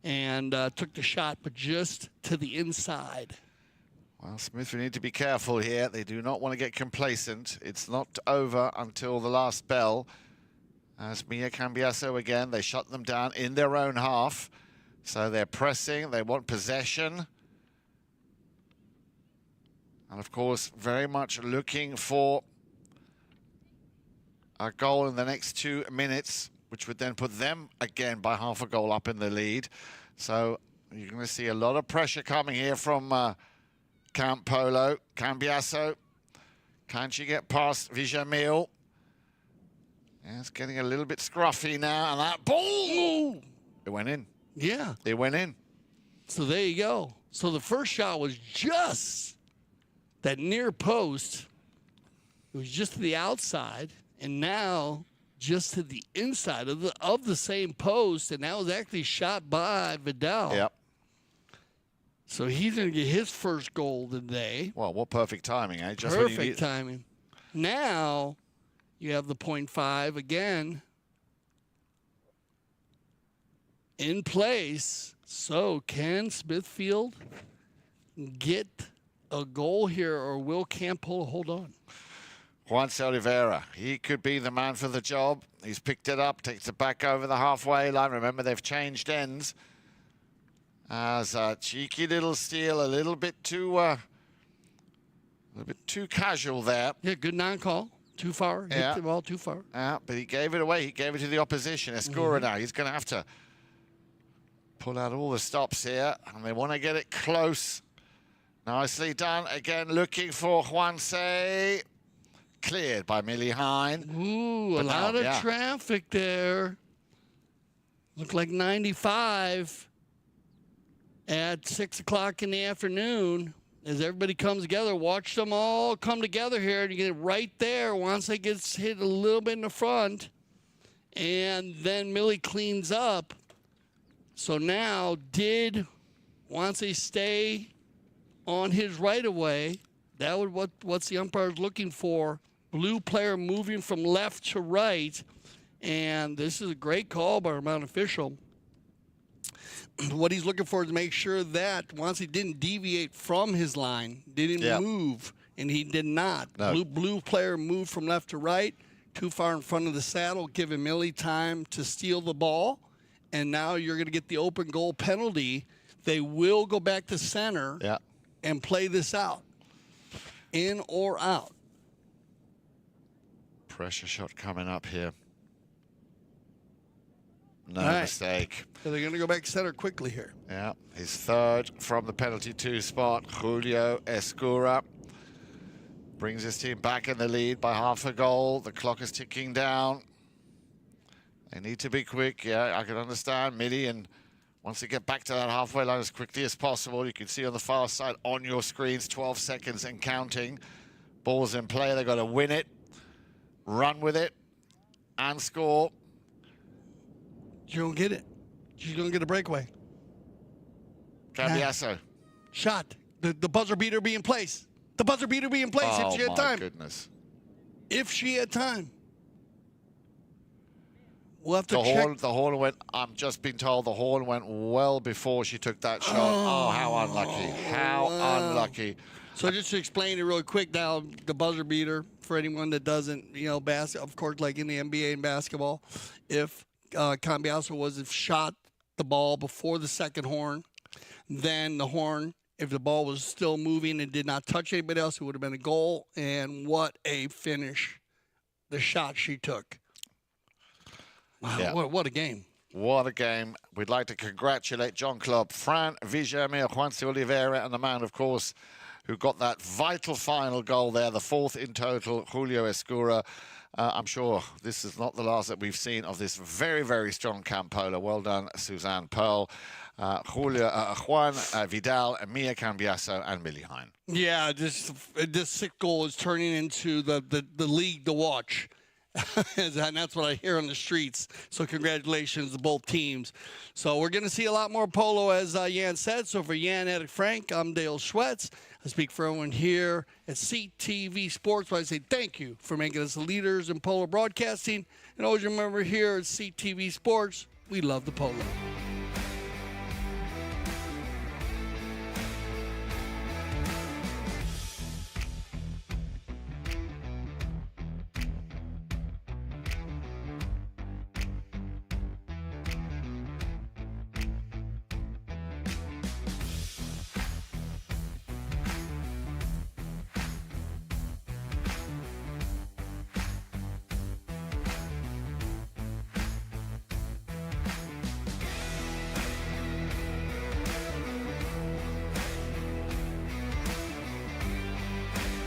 and took the shot, but just to the inside. Well, Smithfield need to be careful here. They do not want to get complacent. It's not over until the last bell. As Mia Cambiaso again, they shut them down in their own half. So they're pressing, they want possession. And of course, very much looking for a goal in the next 2 minutes, which would then put them again by half a goal up in the lead. So you're going to see a lot of pressure coming here from Camp Polo. Cambiaso, can she get past Villamil? Yeah, it's getting a little bit scruffy now, and that ball, it went in. Yeah. It went in. So there you go. So the first shot was just that near post. It was just to the outside, and now just to the inside of the same post, and that was actually shot by Vidal. Yep. So he's going to get his first goal today. Well, what perfect timing, eh? Just Perfect timing. Now you have the 0.5 again in place. So can Smithfield get a goal here, or will Camp Polo hold on? Juanse Olivera, he could be the man for the job. He's picked it up, takes it back over the halfway line. Remember, they've changed ends. As a cheeky little steal, a little bit too casual there. Yeah, good non-call. Too far. Yeah. Hit the ball too far. Yeah, but he gave it away. He gave it to the opposition. Ezcurra now. He's going to have to pull out all the stops here, and they want to get it close. Nicely done. Again, looking for Juanse. Cleared by Millie Hine. Ooh, a lot of traffic there. Looked like 95 at 6 o'clock in the afternoon. As everybody comes together, watch them all come together here. And you get it right there once it gets hit a little bit in the front. And then Millie cleans up. So now, did Juanse stay on his right-of-way? That would what's the umpire's looking for. Blue player moving from left to right. And this is a great call by our mountain official. What he's looking for is to make sure that Juanse didn't deviate from his line, didn't move, and he did not. No. Blue player moved from left to right, too far in front of the saddle, giving Millie time to steal the ball. And now you're going to get the open goal penalty. They will go back to center and play this out, in or out. Pressure shot coming up here. No All right. mistake. So they're going to go back center quickly here. Yeah, his third from the penalty 2 spot. Julio Ezcurra brings his team back in the lead by half a goal. The clock is ticking down. They need to be quick. Yeah, I can understand Millie, and once they get back to that halfway line as quickly as possible, you can see on the far side on your screens 12 seconds and counting. Ball's in play. They've got to win it, run with it, and score. You don't get it. She's going to get a breakaway. Cambiaso. Shot. The buzzer beater be in place. The buzzer beater be in place if she had time. Oh, my goodness. If she had time. We'll have to check. The horn went, I'm just being told the horn went well before she took that shot. Oh, how unlucky. How unlucky. So just to explain it really quick now, the buzzer beater, for anyone that doesn't, of course, like in the NBA and basketball, if Cambiaso was shot the ball before the second horn, then the horn, if the ball was still moving and did not touch anybody else, it would have been a goal. And what a finish, the shot she took. Wow, Yeah. what a game. What a game. We'd like to congratulate John Klopp, Fran G Villamil, Juanse Olivera, and the man, of course, who got that vital final goal there, the 4th in total, Julio Ezcurra. I'm sure this is not the last that we've seen of this very, very strong Camp Polo. Well done, Suzanne, Pearl, Juan, Vidal, Mia Cambiaso, and Millie Hine. Yeah, this 6th goal is turning into the league to watch. And that's what I hear on the streets. So congratulations to both teams. So we're going to see a lot more polo, as Jan said. So for Jan, Ed, Frank, I'm Dale Schwetz. I speak for everyone here at CTV Sports. So I say thank you for making us the leaders in polo broadcasting. And always remember, here at CTV Sports, we love the polo.